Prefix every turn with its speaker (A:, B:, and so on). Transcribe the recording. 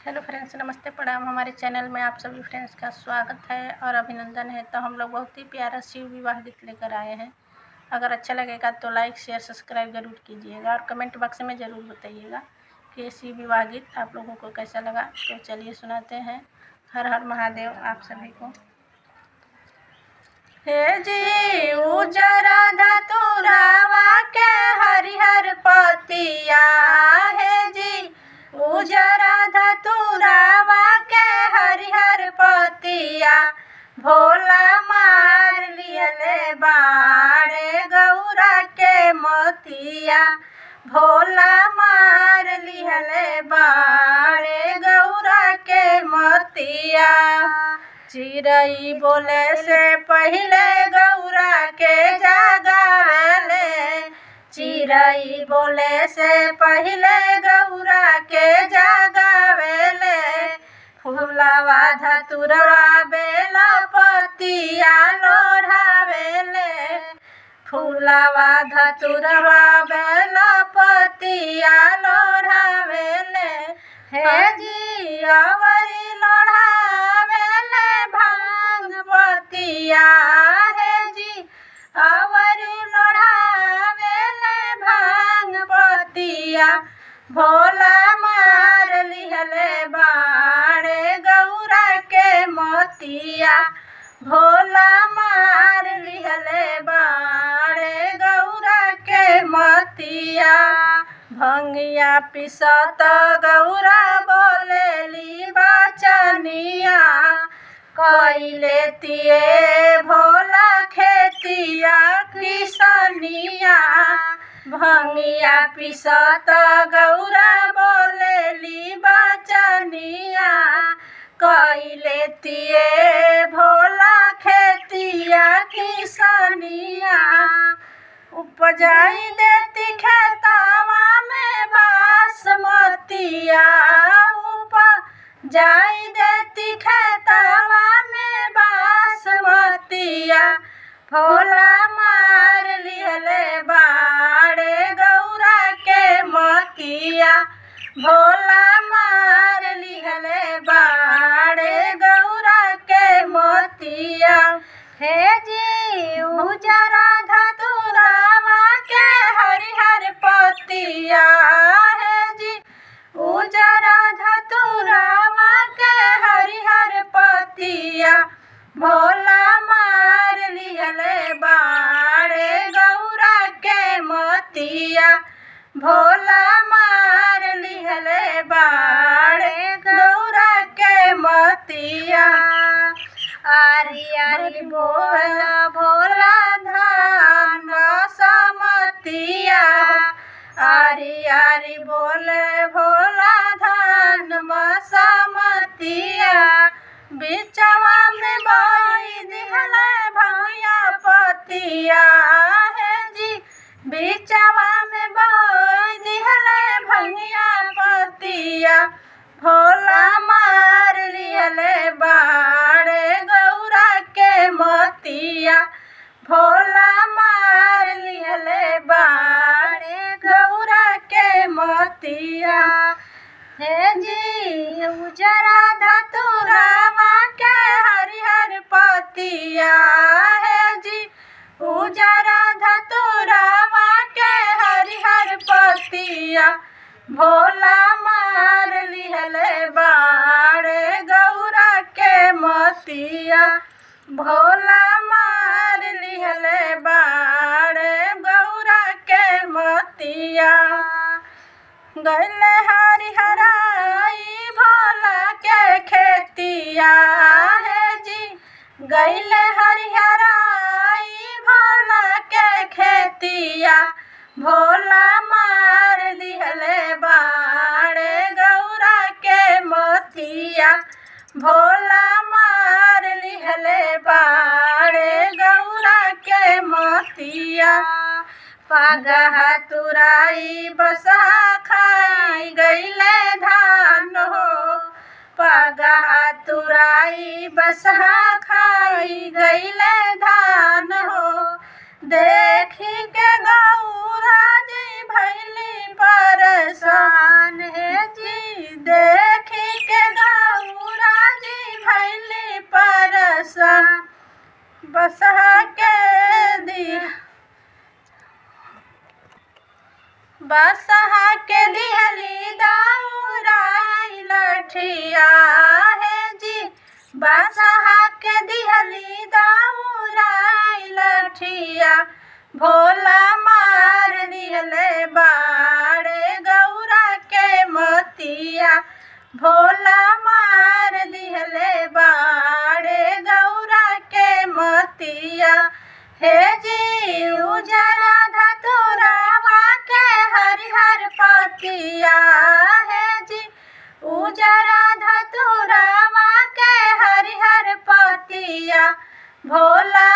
A: Hello friends, नमस्ते प्रणाम। हमारे चैनल में आप सभी फ्रेंड्स का स्वागत है और अभिनंदन है। तो हम लोग बहुत ही प्यारा शिव विवाह गीत लेकर आए हैं। अगर अच्छा लगेगा तो लाइक शेयर सब्सक्राइब ज़रूर कीजिएगा और कमेंट बॉक्स में ज़रूर बताइएगा कि ये शिव विवाह गीत आप लोगों को कैसा लगा। तो चलिए सुनाते हैं। हर हर महादेव आप सभी को। हे जी उजरा धतुरावा के हरिहर पतिया, हे जी उजरा धतुरावा के हरिहर पतिया, भोला मार लियले बाड़े गौरा के मोतिया, भोला मार लियले बाड़े गौरा के मोतिया। चिड़ई बोले से पहिले गौरा के जगावेले, चिड़ई बोले से पहिले गौरा के जगावेले, फूलवा धतुरवा बेला पतिया लोढ़ावेले, फूलवा धतुरवा बेला पतिया लोढ़ावेले, हे जी अवरी लोढ़ावेले भांग पतिया, हे जी अवरी लोढ़ावेले भांग पतिया, भोला मार लिहले बाड़े गौरा के मोतिया, भोला मार लिहले बाड़े गौरा के मोतिया। भंगिया पिसत गौरा बोलेली बचनिया, कइले तिए भोला खेतिया किसनिया, भंगिया पिसत गौरा बोलेली बचनिया, कइले तिए भोला खेतिया किसनिया, उपजाई देती खेतवा में बासमतिया, उपजाई देती खेतवा में बासमतिया, भोला मार लिहले बाड़े गौरा के मोतिया, भोला मार लिहले बाड़े गौरा के मोतिया। हे जी उजरा धतुरावा के हरिहर पतिया, हे जी उजरा धतुरावा के हरिहर पतिया, भोला मार लिहले बाड़े गौरा के मोतिया, भोला मार लिहले बाड़े गौरा के मोतिया। आरी आरी बोला भोला धान समतिया, आरी आरी बोले भोला धान समतिया, बिचवा में बोई दिहले भैया पतिया, हे जी बिचवा में बोई दिहले भैया पतिया, भोला मार लिहले बाड़े गौरा के मोतिया, भोला मार लिहले बाड़े गौरा के मोतिया। हे जी उजरा धतुरावा के हरिहर पतिया, हे जी उजरा धतुरावा के हरिहर पतिया, भोला मार लिहले बाड़े गौरा के मोतिया, भोला मार लिहले बाड़े गौरा के मोतिया। गइले हरिहराई भोला के खेतिया, हे जी गइले हरिहराई भोला के खेतिया, भोला मार दिहले बाड़े गौरा के मोतिया, भोला मार लिहले बाड़े गौरा के मोतिया। पागहा तुराई बसहा खाई गइले धान हो, पागहा तुराई बसहा खाई गइले धान हो, देखी के गौरा जी भैली परेशान, हे जी देखी के लठिया है जी बासहा के दिहली दाऊराई लठिया भोला मार दिहले बाड़े गौरा के मोतिया भोला मार दिहले बाड़े गौरा के मोतिया हे जी उजरा धतुरावा के हरिहर पतिया है जी उजरा धतुरावा के हरिहर पतिया भोला